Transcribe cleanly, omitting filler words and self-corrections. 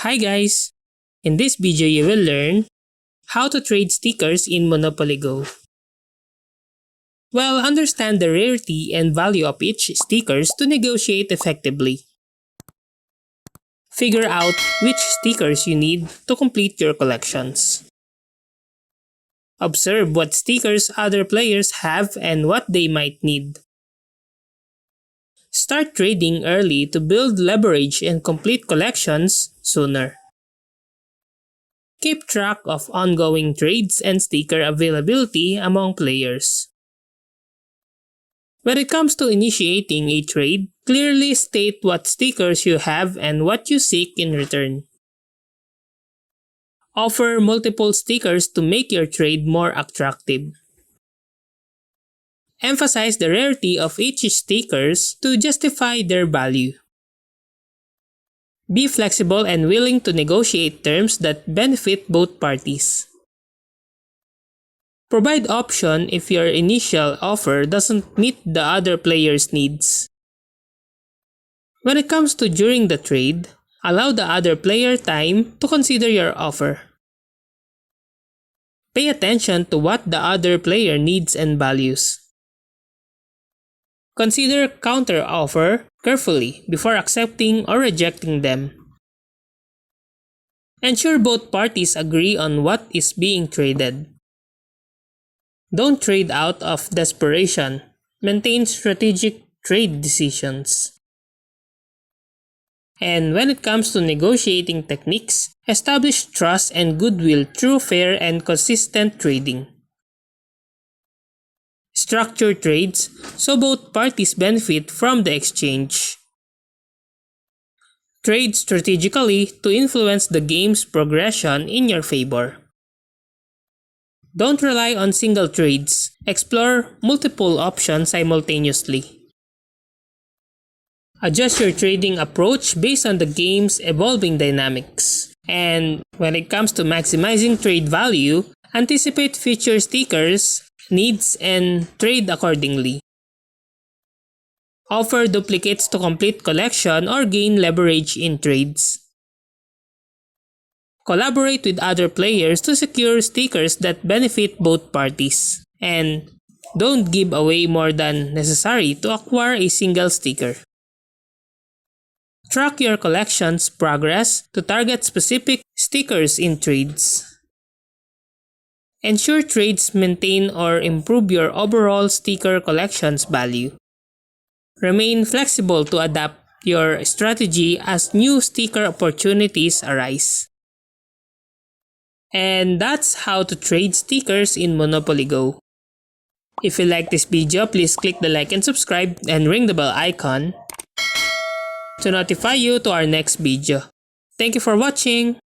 Hi guys! In this video you will learn how to trade stickers in Monopoly Go. Well, understand the rarity and value of each stickers to negotiate effectively. Figure out which stickers you need to complete your collections. Observe what stickers other players have and what they might need. Start trading early to build leverage and complete collections sooner. Keep track of ongoing trades and sticker availability among players. When it comes to initiating a trade, clearly state what stickers you have and what you seek in return. Offer multiple stickers to make your trade more attractive. Emphasize the rarity of each stickers to justify their value. Be flexible and willing to negotiate terms that benefit both parties. Provide option if your initial offer doesn't meet the other player's needs. When it comes to during the trade, allow the other player time to consider your offer. Pay attention to what the other player needs and values. Consider counter-offer carefully before accepting or rejecting them. Ensure both parties agree on what is being traded. Don't trade out of desperation. Maintain strategic trade decisions. And when it comes to negotiating techniques, establish trust and goodwill through fair and consistent trading. Structure trades so both parties benefit from the exchange. Trade strategically to influence the game's progression in your favor. Don't rely on single trades. Explore multiple options simultaneously. Adjust your trading approach based on the game's evolving dynamics. And when it comes to maximizing trade value, anticipate future stickers, needs, and trade accordingly. Offer duplicates to complete collection or gain leverage in trades. Collaborate with other players to secure stickers that benefit both parties. And don't give away more than necessary to acquire a single sticker. Track your collection's progress to target specific stickers in trades. Ensure trades maintain or improve your overall sticker collection's value. Remain flexible to adapt your strategy as new sticker opportunities arise. And that's how to trade stickers in Monopoly Go. If you like this video, please click the like and subscribe and ring the bell icon to notify you to our next video. Thank you for watching!